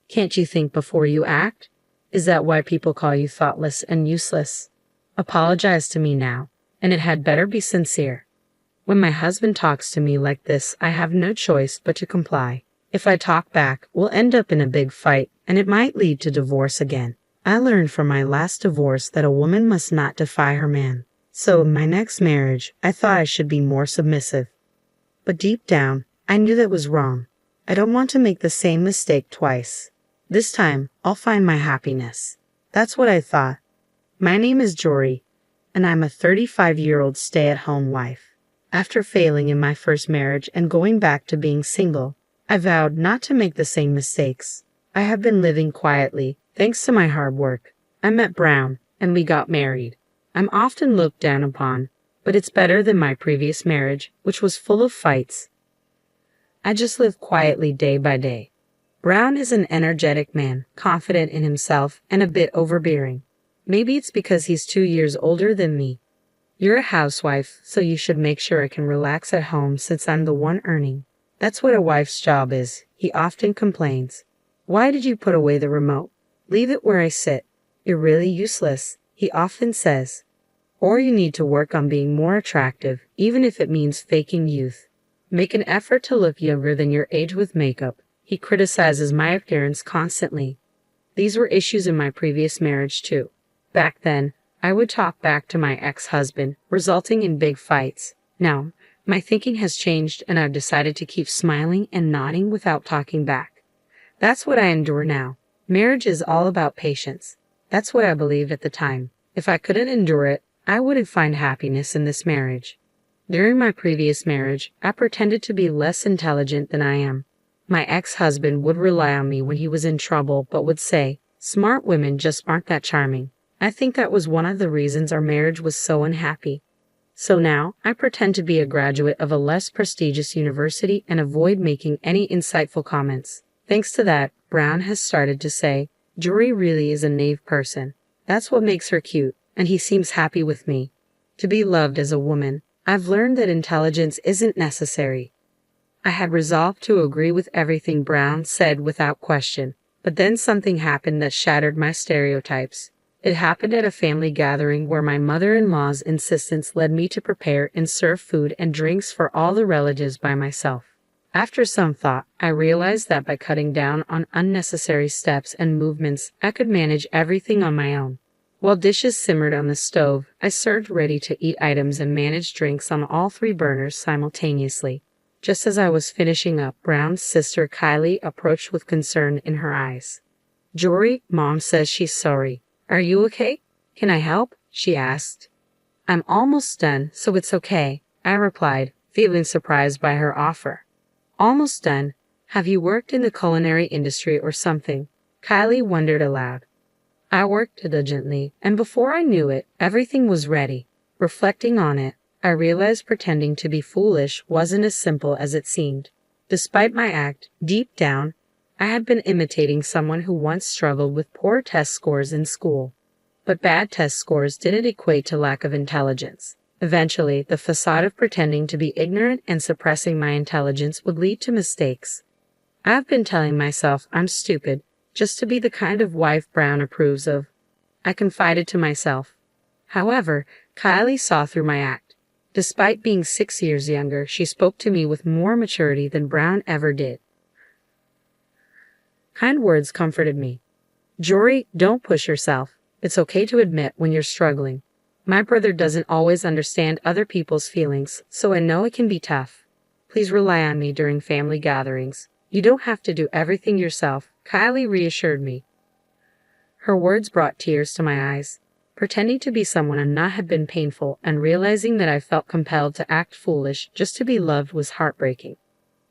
Can't you think before you act? Is that why people call you thoughtless and useless? Apologize to me now, and it had better be sincere. When my husband talks to me like this, I have no choice but to comply. If I talk back, we'll end up in a big fight, and it might lead to divorce again. I learned from my last divorce that a woman must not defy her man. So in my next marriage, I thought I should be more submissive. But deep down, I knew that was wrong. I don't want to make the same mistake twice. This time, I'll find my happiness. That's what I thought. My name is Jory, and I'm a 35-year-old stay-at-home wife. After failing in my first marriage and going back to being single, I vowed not to make the same mistakes. I have been living quietly, thanks to my hard work. I met Brown, and we got married. I'm often looked down upon, but it's better than my previous marriage, which was full of fights. I just live quietly day by day. Brown is an energetic man, confident in himself and a bit overbearing. Maybe it's because he's 2 years older than me. You're a housewife, so you should make sure I can relax at home since I'm the one earning. That's what a wife's job is, he often complains. Why did you put away the remote? Leave it where I sit. You're really useless, he often says. Or you need to work on being more attractive, even if it means faking youth. Make an effort to look younger than your age with makeup. He criticizes my appearance constantly. These were issues in my previous marriage too. Back then, I would talk back to my ex-husband, resulting in big fights. Now, my thinking has changed and I've decided to keep smiling and nodding without talking back. That's what I endure now. Marriage is all about patience. That's what I believed at the time. If I couldn't endure it, I wouldn't find happiness in this marriage. During my previous marriage, I pretended to be less intelligent than I am. My ex-husband would rely on me when he was in trouble but would say, "Smart women just aren't that charming." I think that was one of the reasons our marriage was so unhappy. So now, I pretend to be a graduate of a less prestigious university and avoid making any insightful comments. Thanks to that, Brown has started to say, "Jory really is a naive person. That's what makes her cute, and he seems happy with me." To be loved as a woman, I've learned that intelligence isn't necessary. I had resolved to agree with everything Brown said without question, but then something happened that shattered my stereotypes. It happened at a family gathering where my mother-in-law's insistence led me to prepare and serve food and drinks for all the relatives by myself. After some thought, I realized that by cutting down on unnecessary steps and movements, I could manage everything on my own. While dishes simmered on the stove, I served ready-to-eat items and managed drinks on all 3 burners simultaneously. Just as I was finishing up, Brown's sister Kylie approached with concern in her eyes. "Jory, Mom says she's sorry. Are you okay? Can I help?" she asked. "I'm almost done, so it's okay," I replied, feeling surprised by her offer. "Almost done? Have you worked in the culinary industry or something?" Kylie wondered aloud. I worked diligently, and before I knew it, everything was ready. Reflecting on it, I realized pretending to be foolish wasn't as simple as it seemed. Despite my act, deep down, I had been imitating someone who once struggled with poor test scores in school. But bad test scores didn't equate to lack of intelligence. Eventually, the facade of pretending to be ignorant and suppressing my intelligence would lead to mistakes. I've been telling myself I'm stupid, just to be the kind of wife Brown approves of. I confided to myself. However, Kylie saw through my act. Despite being 6 years younger, she spoke to me with more maturity than Brown ever did. Kind words comforted me. "Jory, don't push yourself. It's okay to admit when you're struggling. My brother doesn't always understand other people's feelings, so I know it can be tough. Please rely on me during family gatherings. You don't have to do everything yourself," Kylie reassured me. Her words brought tears to my eyes. Pretending to be someone I'm not had been painful, and realizing that I felt compelled to act foolish just to be loved was heartbreaking.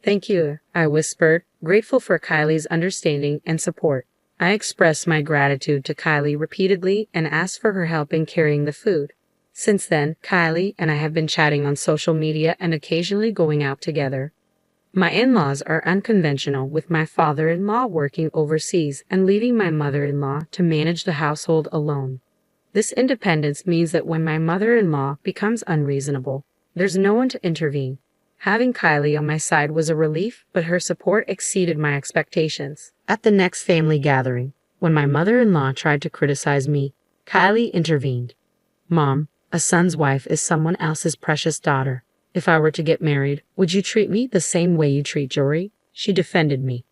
"Thank you," I whispered, grateful for Kylie's understanding and support. I expressed my gratitude to Kylie repeatedly and asked for her help in carrying the food. Since then, Kylie and I have been chatting on social media and occasionally going out together. My in-laws are unconventional, with my father-in-law working overseas and leaving my mother-in-law to manage the household alone. This independence means that when my mother-in-law becomes unreasonable, there's no one to intervene. Having Kylie on my side was a relief, but her support exceeded my expectations. At the next family gathering, when my mother-in-law tried to criticize me, Kylie intervened. Mom, a son's wife is someone else's precious daughter. If I were to get married, would you treat me the same way you treat Jory? She defended me.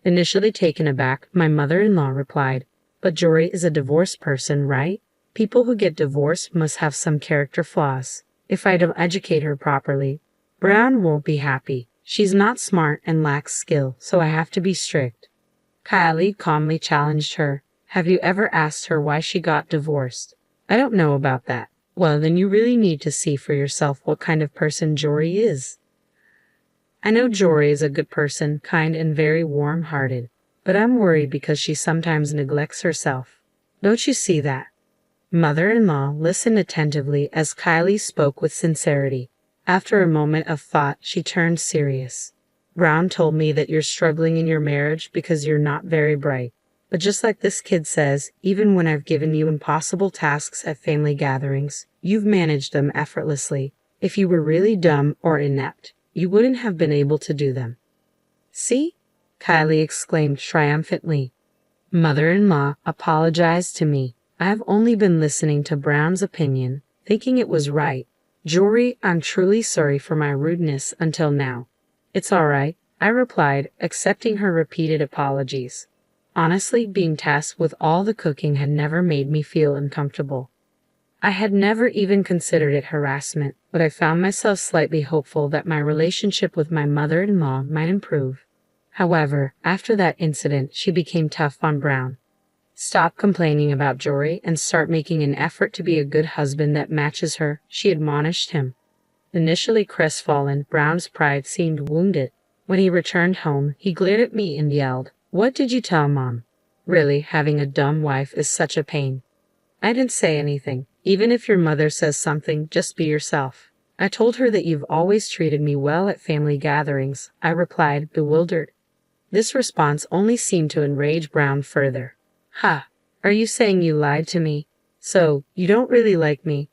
Initially taken aback, my mother-in-law replied, but Jory is a divorced person, right? People who get divorced must have some character flaws. If I don't educate her properly, Brown won't be happy. She's not smart and lacks skill, so I have to be strict. Kylie calmly challenged her. Have you ever asked her why she got divorced? I don't know about that. Well, then you really need to see for yourself what kind of person Jory is. I know Jory is a good person, kind and very warm-hearted, but I'm worried because she sometimes neglects herself. Don't you see that? Mother-in-law listened attentively as Kylie spoke with sincerity. After a moment of thought, she turned serious. Brown told me that you're struggling in your marriage because you're not very bright. But just like this kid says, even when I've given you impossible tasks at family gatherings, you've managed them effortlessly. If you were really dumb or inept, you wouldn't have been able to do them. See? Kylie exclaimed triumphantly. Mother-in-law apologized to me. I have only been listening to Brown's opinion, thinking it was right. Jory, I'm truly sorry for my rudeness until now. It's all right, I replied, accepting her repeated apologies. Honestly, being tasked with all the cooking had never made me feel uncomfortable. I had never even considered it harassment, but I found myself slightly hopeful that my relationship with my mother-in-law might improve. However, after that incident, she became tough on Brown. Stop complaining about Jory and start making an effort to be a good husband that matches her, she admonished him. Initially crestfallen, Brown's pride seemed wounded. When he returned home, he glared at me and yelled, "What did you tell Mom? Really, having a dumb wife is such a pain." I didn't say anything. Even if your mother says something, just be yourself. I told her that you've always treated me well at family gatherings, I replied, bewildered. This response only seemed to enrage Brown further. Ha! Are you saying you lied to me? So, you don't really like me?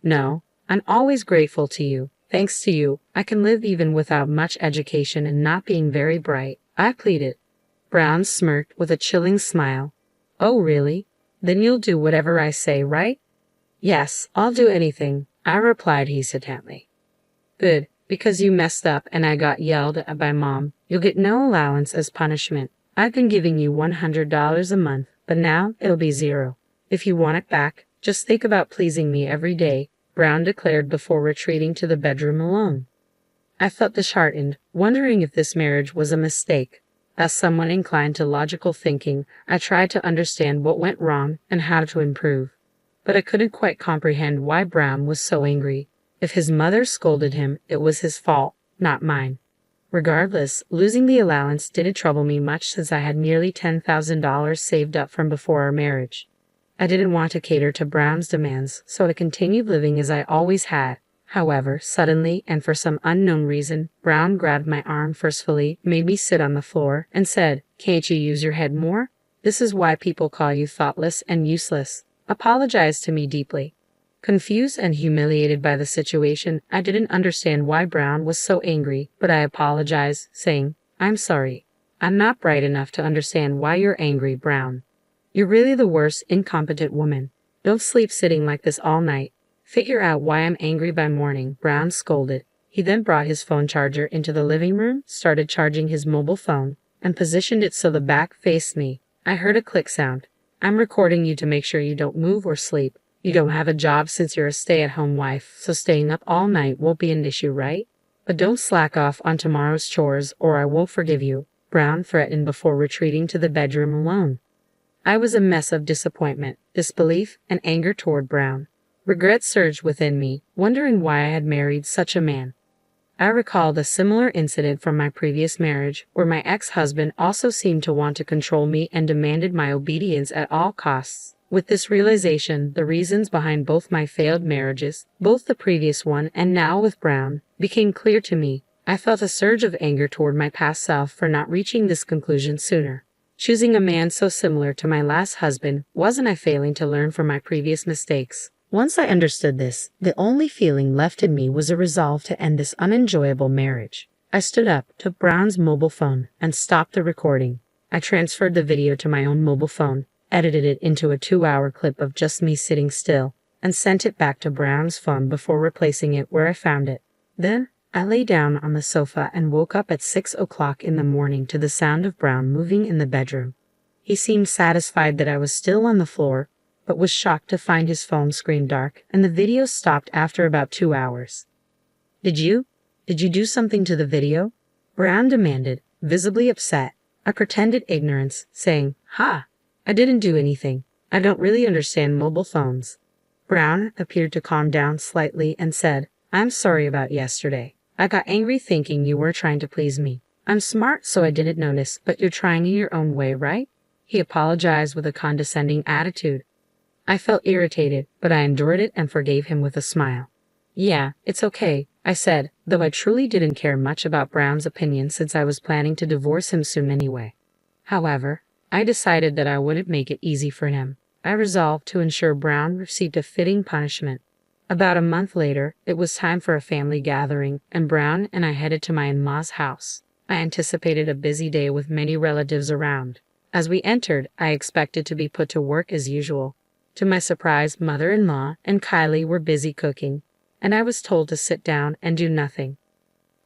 No, I'm always grateful to you. Thanks to you, I can live even without much education and not being very bright, I pleaded. Brown smirked with a chilling smile. Oh, really? Then you'll do whatever I say, right? Yes, I'll do anything, I replied hesitantly. Good, because you messed up and I got yelled at by Mom. You'll get no allowance as punishment. I've been giving you $100 a month, but now it'll be $0. If you want it back, just think about pleasing me every day, Brown declared before retreating to the bedroom alone. I felt disheartened, wondering if this marriage was a mistake. As someone inclined to logical thinking, I tried to understand what went wrong and how to improve. But I couldn't quite comprehend why Brown was so angry. If his mother scolded him, it was his fault, not mine. Regardless, losing the allowance didn't trouble me much since I had nearly $10,000 saved up from before our marriage. I didn't want to cater to Brown's demands, so I continued living as I always had. However, suddenly, and for some unknown reason, Brown grabbed my arm forcefully, made me sit on the floor, and said, "Can't you use your head more? This is why people call you thoughtless and useless." Apologized to me deeply. Confused and humiliated by the situation, I didn't understand why Brown was so angry, but I apologized, saying, "I'm sorry. I'm not bright enough to understand why you're angry, Brown. You're really the worst incompetent woman. Don't sleep sitting like this all night. Figure out why I'm angry by morning," Brown scolded. He then brought his phone charger into the living room, started charging his mobile phone, and positioned it so the back faced me. I heard a click sound. "I'm recording you to make sure you don't move or sleep. You don't have a job since you're a stay-at-home wife, so staying up all night won't be an issue, right? But don't slack off on tomorrow's chores or I won't forgive you," Brown threatened before retreating to the bedroom alone. I was a mess of disappointment, disbelief, and anger toward Brown. Regret surged within me, wondering why I had married such a man. I recalled a similar incident from my previous marriage, where my ex-husband also seemed to want to control me and demanded my obedience at all costs. With this realization, the reasons behind both my failed marriages, both the previous one and now with Brown, became clear to me. I felt a surge of anger toward my past self for not reaching this conclusion sooner. Choosing a man so similar to my last husband, wasn't I failing to learn from my previous mistakes? Once I understood this, the only feeling left in me was a resolve to end this unenjoyable marriage. I stood up, took Brown's mobile phone, and stopped the recording. I transferred the video to my own mobile phone, edited it into a 2-hour clip of just me sitting still, and sent it back to Brown's phone before replacing it where I found it. Then, I lay down on the sofa and woke up at 6 o'clock in the morning to the sound of Brown moving in the bedroom. He seemed satisfied that I was still on the floor, but was shocked to find his phone screen dark and the video stopped after about 2 hours. Did you do something to the video? Brown demanded, visibly upset. I pretended ignorance, saying, "Ha! I didn't do anything. I don't really understand mobile phones." Brown appeared to calm down slightly and said, "I'm sorry about yesterday. I got angry thinking you were trying to please me. I'm smart, so I didn't notice, but you're trying in your own way, right?" He apologized with a condescending attitude. I felt irritated, but I endured it and forgave him with a smile. "Yeah, it's okay," I said, though I truly didn't care much about Brown's opinion since I was planning to divorce him soon anyway. However, I decided that I wouldn't make it easy for him. I resolved to ensure Brown received a fitting punishment. About a month later, it was time for a family gathering, and Brown and I headed to my in-law's house. I anticipated a busy day with many relatives around. As we entered, I expected to be put to work as usual. To my surprise, mother-in-law and Kylie were busy cooking, and I was told to sit down and do nothing.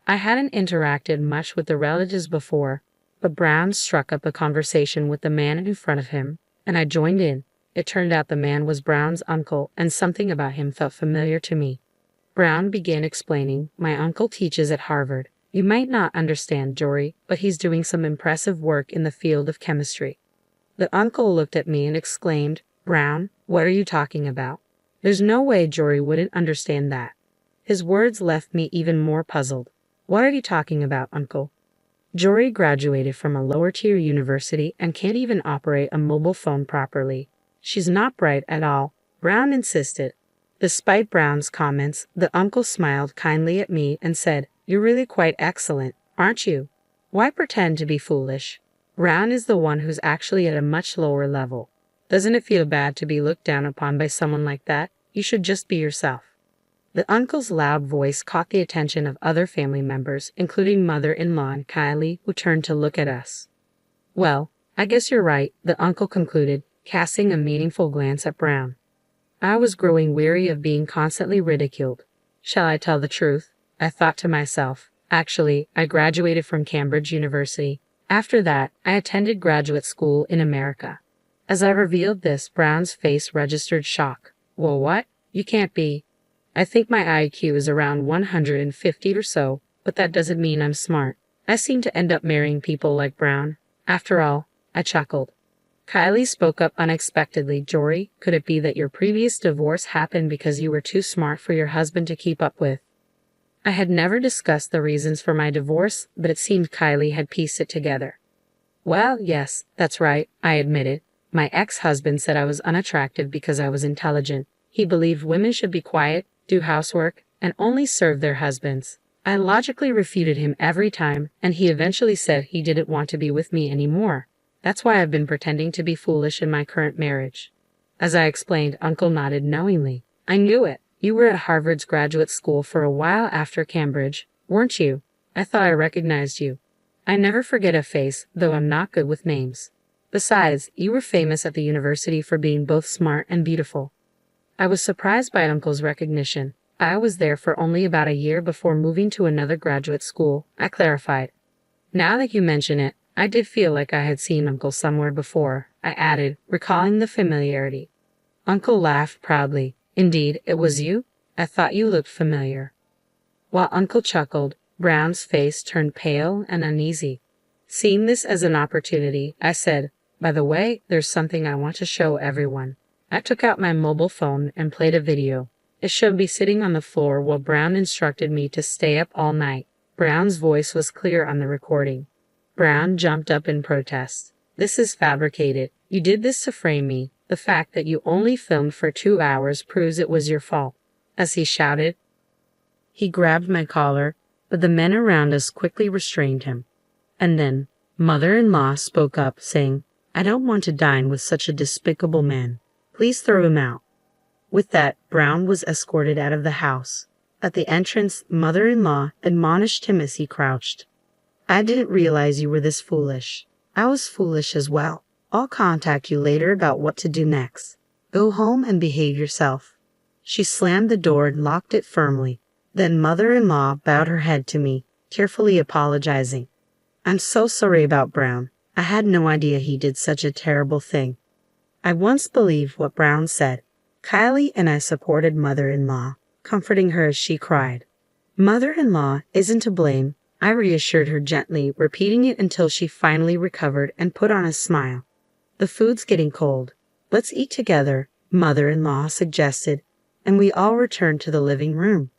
I hadn't interacted much with the relatives before, but Brown struck up a conversation with the man in front of him, and I joined in. It turned out the man was Brown's uncle, and something about him felt familiar to me. Brown began explaining, "My uncle teaches at Harvard. You might not understand, Jory, but he's doing some impressive work in the field of chemistry." The uncle looked at me and exclaimed, "Brown, what are you talking about? There's no way Jory wouldn't understand that." His words left me even more puzzled. "What are you talking about, uncle?" "Jory graduated from a lower-tier university and can't even operate a mobile phone properly. She's not bright at all," Brown insisted. Despite Brown's comments, the uncle smiled kindly at me and said, "You're really quite excellent, aren't you? Why pretend to be foolish? Brown is the one who's actually at a much lower level. Doesn't it feel bad to be looked down upon by someone like that? You should just be yourself." The uncle's loud voice caught the attention of other family members, including mother-in-law and Kylie, who turned to look at us. "Well, I guess you're right," the uncle concluded, casting a meaningful glance at Brown. I was growing weary of being constantly ridiculed. Shall I tell the truth? I thought to myself. Actually, I graduated from Cambridge University. After that, I attended graduate school in America. As I revealed this, Brown's face registered shock. "Well, what? You can't be." "I think my IQ is around 150 or so, but that doesn't mean I'm smart. I seem to end up marrying people like Brown. After all," I chuckled. Kylie spoke up unexpectedly. "Jory, could it be that your previous divorce happened because you were too smart for your husband to keep up with?" I had never discussed the reasons for my divorce, but it seemed Kylie had pieced it together. "Well, yes, that's right," I admitted. "My ex-husband said I was unattractive because I was intelligent. He believed women should be quiet, do housework, and only serve their husbands. I logically refuted him every time, and he eventually said he didn't want to be with me anymore. That's why I've been pretending to be foolish in my current marriage." As I explained, Uncle nodded knowingly. "I knew it. You were at Harvard's graduate school for a while after Cambridge, weren't you? I thought I recognized you. I never forget a face, though I'm not good with names. Besides, you were famous at the university for being both smart and beautiful." I was surprised by Uncle's recognition. "I was there for only about a year before moving to another graduate school," I clarified. "Now that you mention it, I did feel like I had seen Uncle somewhere before," I added, recalling the familiarity. Uncle laughed proudly. "Indeed, it was you? I thought you looked familiar." While Uncle chuckled, Brown's face turned pale and uneasy. Seeing this as an opportunity, I said, "By the way, there's something I want to show everyone." I took out my mobile phone and played a video. It showed me sitting on the floor while Brown instructed me to stay up all night. Brown's voice was clear on the recording. Brown jumped up in protest. "This is fabricated. You did this to frame me. The fact that you only filmed for 2 hours proves it was your fault." As he shouted, he grabbed my collar, but the men around us quickly restrained him. And then, mother-in-law spoke up, saying, "I don't want to dine with such a despicable man. Please throw him out." With that, Brown was escorted out of the house. At the entrance, mother-in-law admonished him as he crouched. "I didn't realize you were this foolish. I was foolish as well. I'll contact you later about what to do next. Go home and behave yourself." She slammed the door and locked it firmly. Then mother-in-law bowed her head to me, tearfully apologizing. "I'm so sorry about Brown. I had no idea he did such a terrible thing." I once believed what Brown said. Kylie and I supported mother-in-law, comforting her as she cried. "Mother-in-law isn't to blame," I reassured her gently, repeating it until she finally recovered and put on a smile. "The food's getting cold. Let's eat together," mother-in-law suggested, and we all returned to the living room.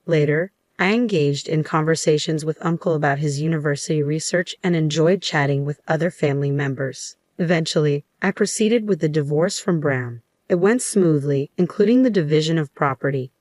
Later, I engaged in conversations with Uncle about his university research and enjoyed chatting with other family members. Eventually, I proceeded with the divorce from Brown. It went smoothly, including the division of property.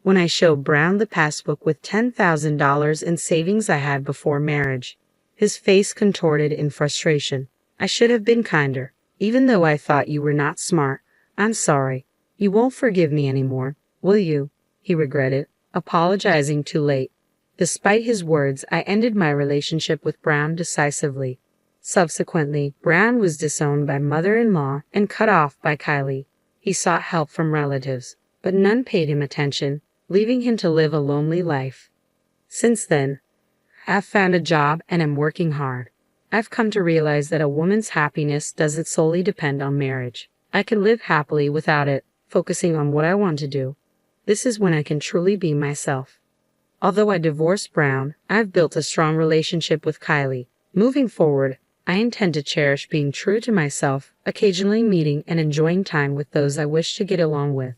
When I showed Brown the passbook with $10,000 in savings I had before marriage, his face contorted in frustration. "I should have been kinder, even though I thought you were not smart. I'm sorry. You won't forgive me anymore, will you?" he regretted, apologizing too late. Despite his words, I ended my relationship with Brown decisively. Subsequently, Brown was disowned by mother-in-law and cut off by Kylie. He sought help from relatives, but none paid him attention, leaving him to live a lonely life. Since then, I've found a job and am working hard. I've come to realize that a woman's happiness doesn't solely depend on marriage. I can live happily without it, focusing on what I want to do. This is when I can truly be myself. Although I divorced Brown, I've built a strong relationship with Kylie. Moving forward, I intend to cherish being true to myself, occasionally meeting and enjoying time with those I wish to get along with.